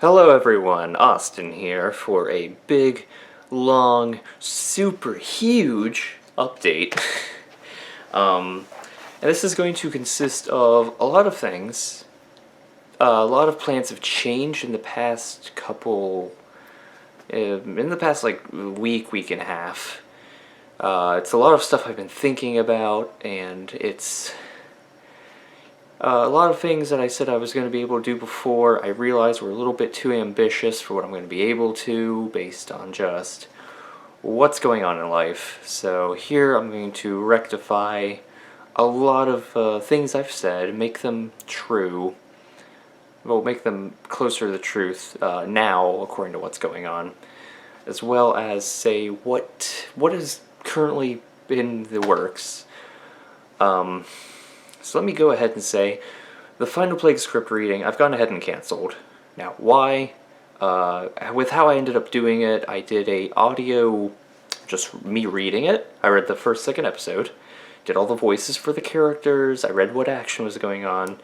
Hello everyone, Austin here for a big, long, super huge update. And this is going to consist of a lot of things. A lot of plans have changed in the past like week and a half. It's a lot of stuff I've been thinking about, and it's a lot of things that I said I was going to be able to do before, I realized were a little bit too ambitious for what I'm going to be able to, based on just what's going on in life. So here I'm going to rectify a lot of things I've said, make them true, well, make them closer to the truth now, according to what's going on, as well as say what is currently in the works. So let me go ahead and say, the Final Plague script reading, I've gone ahead and canceled. Now, why? With how I ended up doing it, I did a audio, just me reading it. I read the first, second episode, did all the voices for the characters, I read what action was going on,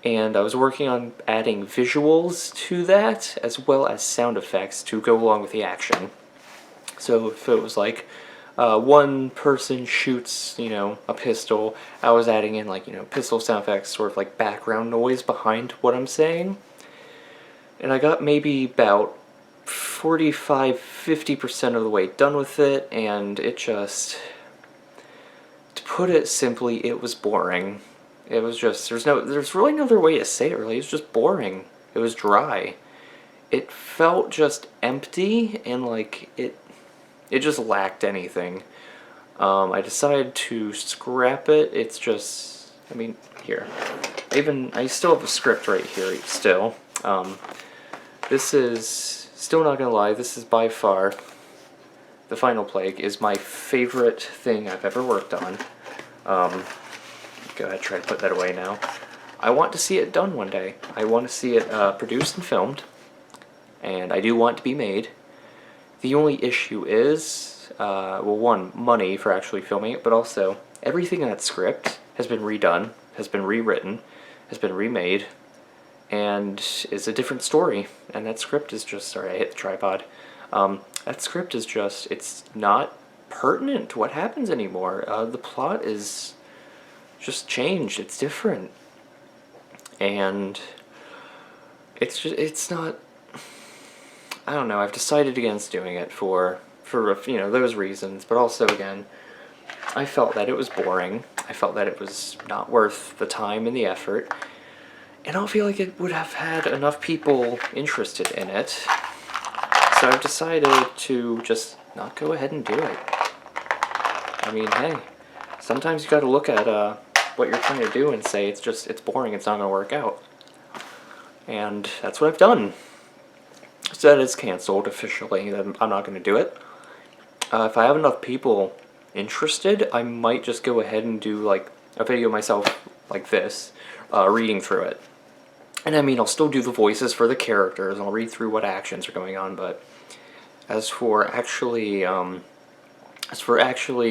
and I was working on adding visuals to that, as well as sound effects to go along with the action. So if it was like, one person shoots, a pistol, I was adding in, pistol sound effects, sort of like background noise behind what I'm saying. And I got maybe about 45–50% of the way done with it, and it just, to put it simply, it was boring. It was just, there's really no other way to say it, really. It was just boring. It was dry. It felt just empty, and it just lacked anything. I decided to scrap it. It's just, here. I still have a script right here, still. This is, still not gonna lie, this is by far, The Final Plague is my favorite thing I've ever worked on. Go ahead, try to put that away now. I want to see it done one day. I want to see it produced and filmed, and I do want it to be made. The only issue is, well, one, money for actually filming it, but also everything in that script has been redone, has been rewritten, has been remade, and is a different story. And that script is just, sorry, I hit the tripod. That script is just, it's not pertinent to what happens anymore. The plot is just changed. It's different. And it's just, it's not, I don't know, I've decided against doing it for those reasons, but also, again, I felt that it was boring. I felt that it was not worth the time and the effort, and I don't feel like it would have had enough people interested in it, so I've decided to just not go ahead and do it. I mean, hey, sometimes you gotta look at what you're trying to do and say it's boring, it's not gonna work out. And that's what I've done. So that is canceled officially. I'm not going to do it. If I have enough people interested, I might just go ahead and do like a video myself like this, reading through it. And I'll still do the voices for the characters, and I'll read through what actions are going on, but as for actually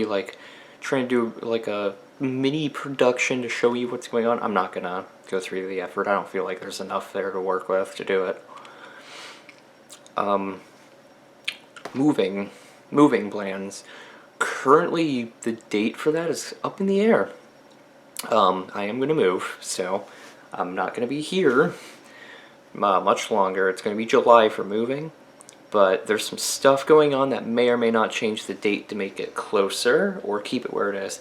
like trying to do like a mini production to show you what's going on, I'm not going to go through the effort. I don't feel like there's enough there to work with to do it. Moving plans. Currently, the date for that is up in the air. I am going to move, so I'm not going to be here much longer. It's going to be July for moving, but there's some stuff going on that may or may not change the date to make it closer or keep it where it is.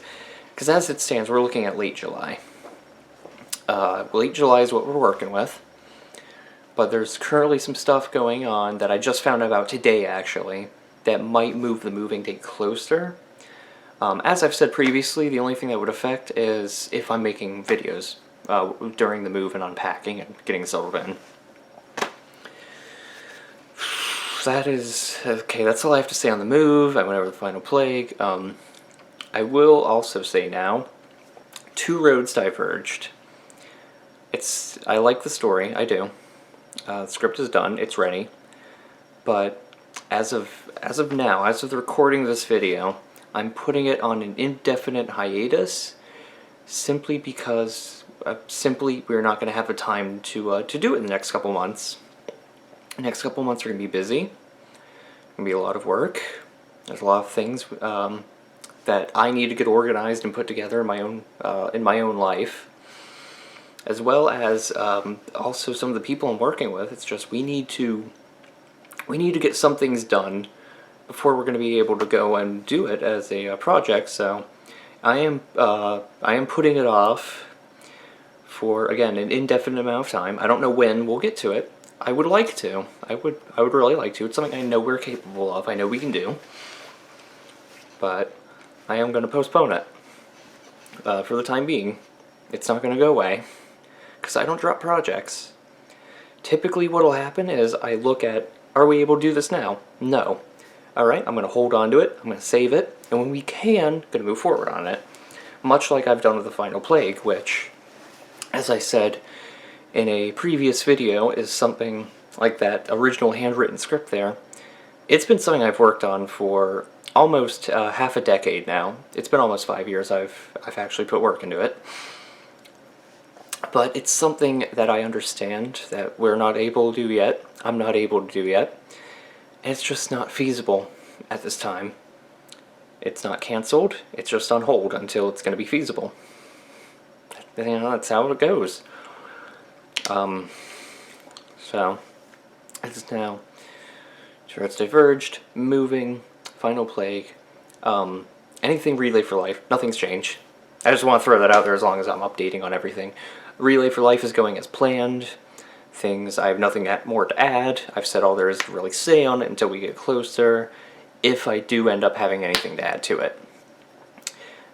Because as it stands, we're looking at late July. Late July is what we're working with. But there's currently some stuff going on that I just found out about today, actually, that might move the moving date closer. As I've said previously, the only thing that would affect is if I'm making videos during the move and unpacking and getting settled in. That is, okay, that's all I have to say on the move. I went over the Final Plague. I will also say now, two roads diverged. I like the story, I do. The script is done, it's ready, but as of now, as of the recording of this video, I'm putting it on an indefinite hiatus, simply because we're not going to have the time to do it in the next couple months. The next couple months are going to be busy. Going to be a lot of work. There's a lot of things that I need to get organized and put together in my own life, as well as also some of the people I'm working with. It's just we need to get some things done before we're going to be able to go and do it as a project. So I am putting it off for, again, an indefinite amount of time. I don't know when we'll get to it. I would like to. I would really like to. It's something I know we're capable of. I know we can do. But I am going to postpone it for the time being. It's not going to go away because I don't drop projects. Typically what will happen is I look at, are we able to do this now? No. Alright, I'm going to hold on to it, I'm going to save it, and when we can, I'm going to move forward on it. Much like I've done with The Final Plague, which, as I said in a previous video, is something like that original handwritten script there. It's been something I've worked on for almost half a decade now. It's been almost 5 years I've actually put work into it. But it's something that I understand that we're not able to do yet. I'm not able to do yet. And it's just not feasible at this time. It's not canceled. It's just on hold until it's going to be feasible. You know, that's how it goes. So, it's now Tourette's Diverged, Moving, Final Plague, anything Relay for Life. Nothing's changed. I just want to throw that out there as long as I'm updating on everything. Relay for Life is going as planned. Things, I have nothing more to add. I've said all there is to really say on it until we get closer, if I do end up having anything to add to it.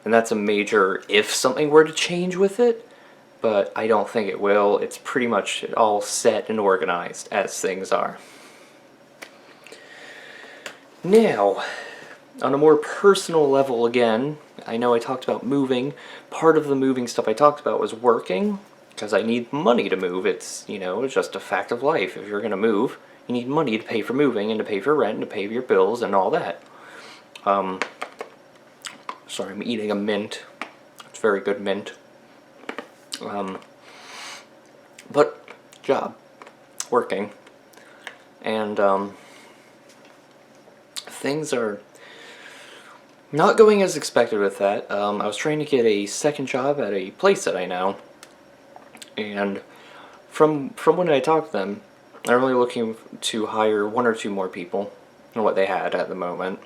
And that's a major if something were to change with it, but I don't think it will. It's pretty much all set and organized as things are. Now, on a more personal level again, I know I talked about moving. Part of the moving stuff I talked about was working, because I need money to move. It's, you know, it's just a fact of life. If you're going to move, you need money to pay for moving and to pay for rent and to pay for your bills and all that. Sorry, I'm eating a mint. It's very good mint. But, job, working, and things are not going as expected with that. I was trying to get a second job at a place that I know, and from when I talked to them, they're only looking to hire 1 or 2 more people than what they had at the moment.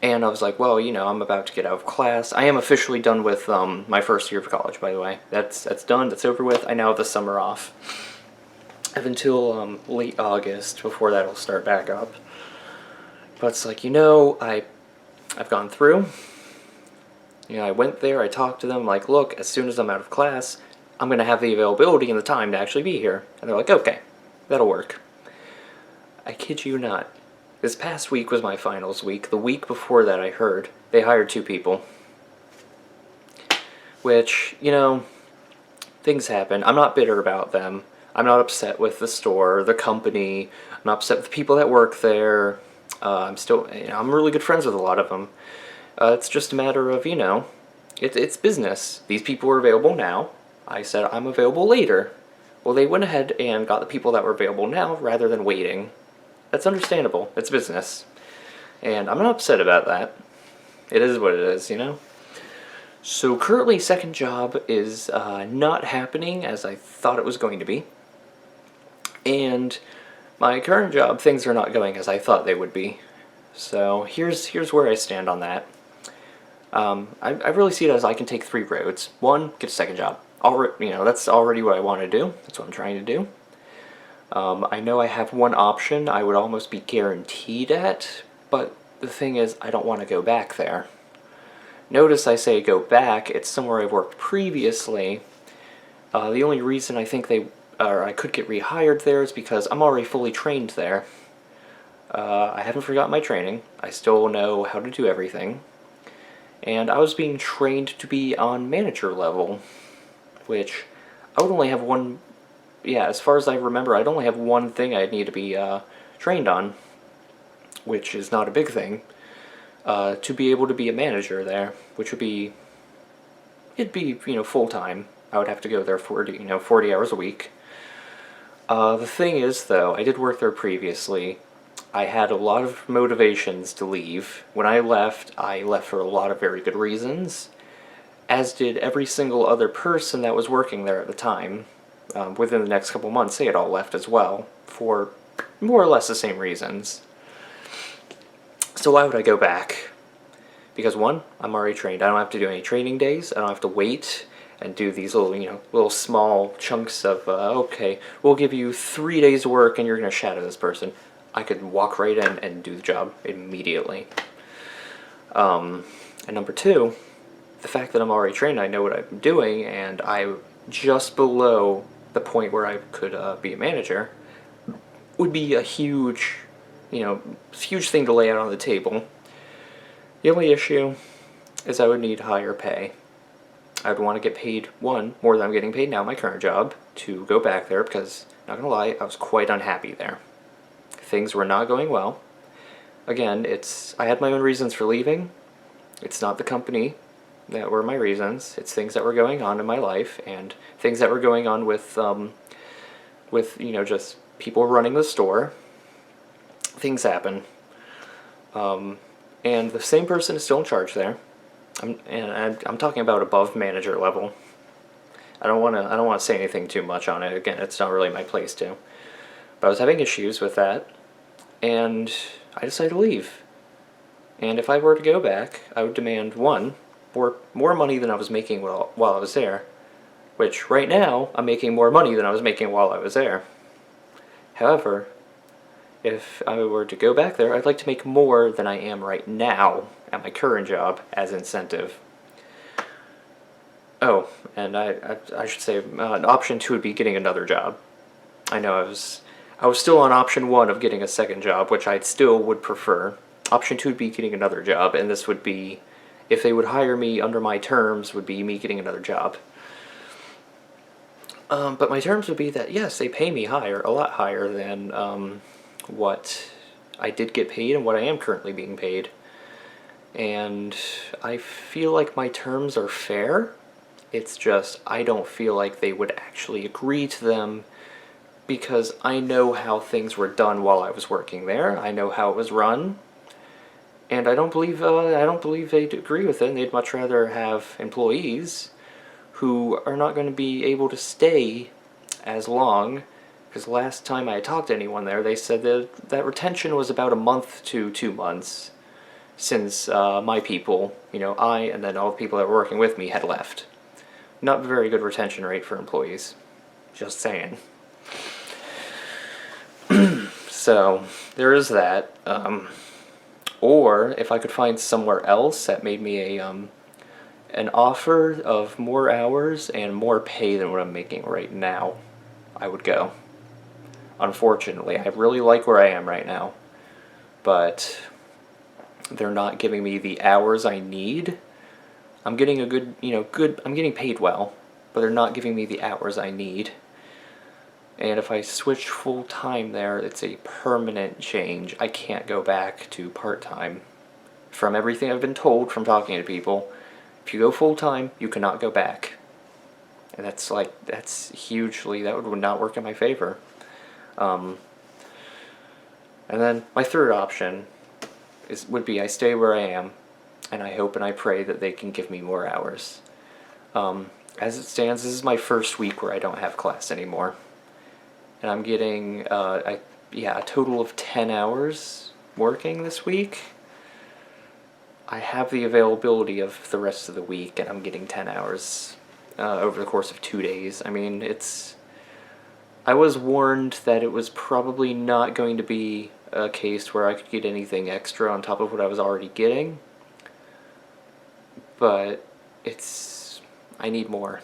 And I was like, well, you know, I'm about to get out of class. I am officially done with my first year of college, by the way. That's done, that's over with. I now have the summer off. I have until late August before that'll start back up. But it's like, you know, I've gone through. You know, I went there, I talked to them, like, look, as soon as I'm out of class, I'm going to have the availability and the time to actually be here. And they're like, okay, that'll work. I kid you not. This past week was my finals week. The week before that, I heard they hired 2 people. Which, you know, things happen. I'm not bitter about them. I'm not upset with the store, the company. I'm not upset with the people that work there. I'm still, you know, I'm really good friends with a lot of them. It's just a matter of, you know, it's business. These people are available now. I said I'm available later. Well, they went ahead and got the people that were available now rather than waiting. That's understandable. It's business. And I'm not upset about that. It is what it is, you know? So currently, second job is not happening as I thought it was going to be. And my current job, things are not going as I thought they would be. So here's where I stand on that. I really see it as I can take 3 roads. 1, get a second job. You know, that's already what I want to do. That's what I'm trying to do. I know I have one option I would almost be guaranteed at, but the thing is, I don't want to go back there. Notice I say go back, it's somewhere I've worked previously. The only reason I think I could get rehired there is because I'm already fully trained there. I haven't forgotten my training. I still know how to do everything. And I was being trained to be on manager level, which I would only have one. Yeah, as far as I remember, I'd only have one thing I'd need to be trained on, which is not a big thing, to be able to be a manager there, which would be, it'd be, you know, full-time. I would have to go there 40 hours a week. The thing is, though, I did work there previously. I had a lot of motivations to leave. When I left for a lot of very good reasons, as did every single other person that was working there at the time. Within the next couple months, they had all left as well, for more or less the same reasons. So why would I go back? Because one, I'm already trained. I don't have to do any training days. I don't have to wait and do these little, little small chunks of, okay, we'll give you 3 days of work and you're going to shadow this person. I could walk right in and do the job immediately. And number two, the fact that I'm already trained, I know what I'm doing, and I'm just below the point where I could be a manager, would be a huge, huge thing to lay out on the table. The only issue is I would need higher pay. I'd want to get paid, one, more than I'm getting paid now in my current job, to go back there because, not gonna lie, I was quite unhappy there. Things were not going well. Again, I had my own reasons for leaving. It's not the company that were my reasons. It's things that were going on in my life and things that were going on with just people running the store. Things happen. And the same person is still in charge there. I'm talking about above manager level. I don't want to say anything too much on it. Again, it's not really my place to. But I was having issues with that, and I decided to leave. And if I were to go back, I would demand, one, more money than I was making while I was there, which right now I'm making more money than I was making while I was there. However, if I were to go back there, I'd like to make more than I am right now at my current job as incentive. Oh, and I should say, option two would be getting another job. I know I was still on option one of getting a second job, which I still would prefer. Option two would be getting another job, and this would be, if they would hire me under my terms, would be me getting another job. But my terms would be that, yes, they pay me a lot higher than what I did get paid and what I am currently being paid. And I feel like my terms are fair. It's just I don't feel like they would actually agree to them because I know how things were done while I was working there. I know how it was run. And I don't believe they'd agree with it, and they'd much rather have employees who are not going to be able to stay as long. Because last time I talked to anyone there, they said that retention was about a month to 2 months since my people, I and then all the people that were working with me had left. Not a very good retention rate for employees. Just saying. So, there is that. Or, if I could find somewhere else that made me an offer of more hours and more pay than what I'm making right now, I would go. Unfortunately, I really like where I am right now, but they're not giving me the hours I need. I'm getting I'm getting paid well, but they're not giving me the hours I need. And if I switch full-time there, it's a permanent change. I can't go back to part-time. From everything I've been told from talking to people, if you go full-time, you cannot go back. And that's hugely, that would not work in my favor. And then my third option would be I stay where I am, and I hope and I pray that they can give me more hours. As it stands, this is my first week where I don't have class anymore. And I'm getting a total of 10 hours working this week. I have the availability of the rest of the week, and I'm getting 10 hours over the course of 2 days. I mean, I was warned that it was probably not going to be a case where I could get anything extra on top of what I was already getting. But I need more.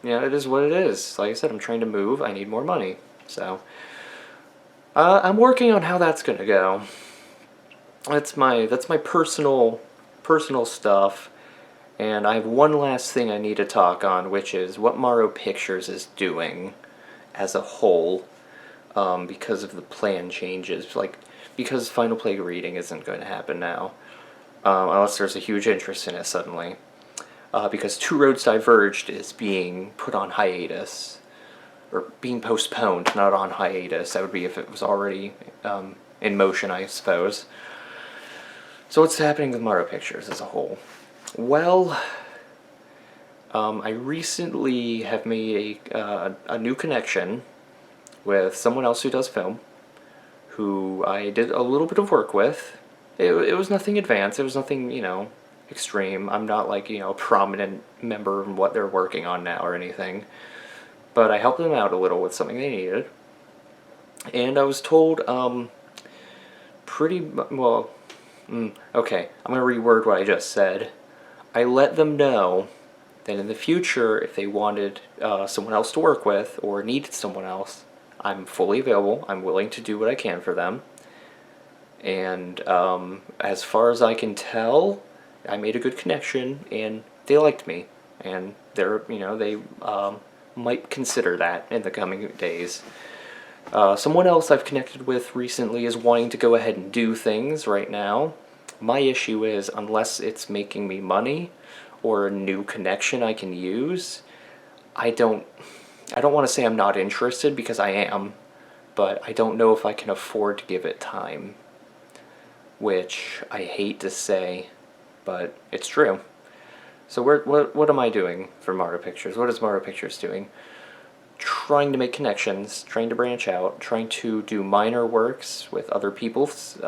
It is what it is. Like I said, I'm trying to move. I need more money. So, I'm working on how that's gonna go. That's my personal stuff. And I have one last thing I need to talk on, which is what Morrow Pictures is doing as a whole, because of the plan changes. Because Final Plague reading isn't going to happen now, unless there's a huge interest in it suddenly. Because Two Roads Diverged is being put on hiatus. or being postponed, not on hiatus. That would be if it was already in motion, I suppose. So what's happening with Morrow Pictures as a whole? Well, I recently have made a new connection with someone else who does film, who I did a little bit of work with. It was nothing advanced, it was nothing, extreme. I'm not like, a prominent member in what they're working on now or anything. But I helped them out a little with something they needed. And I was told, okay, I'm going to reword what I just said. I let them know that in the future, if they wanted someone else to work with or needed someone else, I'm fully available. I'm willing to do what I can for them. And as far as I can tell, I made a good connection, and they liked me. And they might consider that in the coming days. Someone else I've connected with recently is wanting to go ahead and do things right now. My issue is, unless it's making me money or a new connection I can use, I don't want to say I'm not interested, because I am, but I don't know if I can afford to give it time, which I hate to say, but it's true. So what am I doing for Morrow Pictures? What is Morrow Pictures doing? Trying to make connections, trying to branch out, trying to do minor works with other people's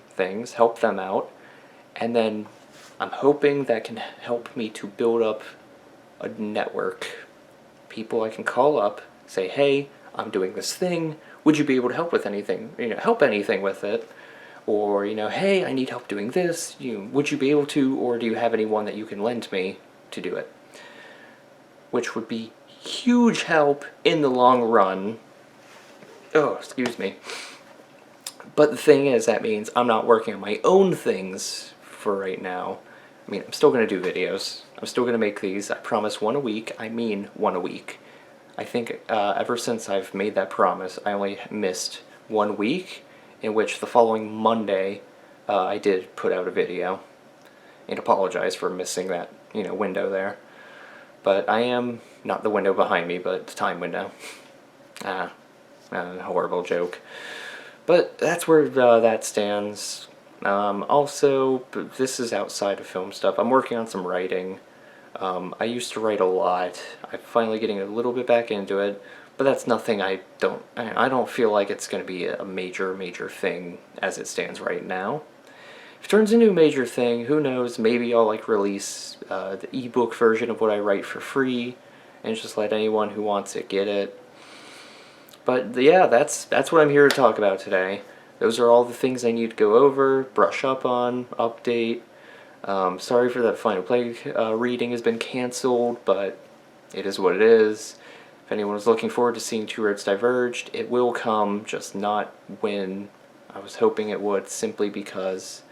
things, help them out, and then I'm hoping that can help me to build up a network. People I can call up, say, hey, I'm doing this thing, would you be able to help with anything, help anything with it? Or, hey, I need help doing this, would you be able to, or do you have anyone that you can lend me to do it? Which would be huge help in the long run. Oh, excuse me. But the thing is, that means I'm not working on my own things for right now. I mean, I'm still going to do videos. I'm still going to make these. I promise one a week. I mean one a week. I think ever since I've made that promise, I only missed 1 week, in which the following Monday I did put out a video, and apologize for missing that window there. But I am not the window behind me, but the time window. Horrible joke. But that's where that stands. Also, this is outside of film stuff. I'm working on some writing. I used to write a lot. I'm finally getting a little bit back into it, but that's nothing I don't feel like it's going to be a major thing as it stands right now. If it turns into a major thing, who knows, maybe I'll release the ebook version of what I write for free, and just let anyone who wants it get it. But yeah, that's what I'm here to talk about today. Those are all the things I need to go over, brush up on, update. Sorry for that Final Play reading has been canceled, but it is what it is. If anyone was looking forward to seeing Two Roads Diverged, it will come, just not when I was hoping it would, simply because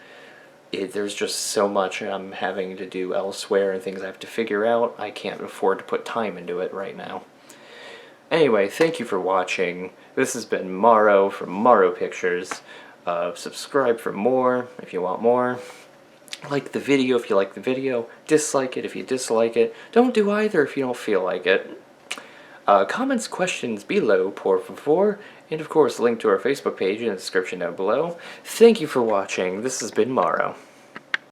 there's just so much I'm having to do elsewhere and things I have to figure out. I can't afford to put time into it right now. Anyway, thank you for watching. This has been Morrow from Morrow Pictures. Subscribe for more if you want more. Like the video if you like the video. Dislike it if you dislike it. Don't do either if you don't feel like it. Comments, questions below, por favor. And of course, link to our Facebook page in the description down below. Thank you for watching. This has been Morrow.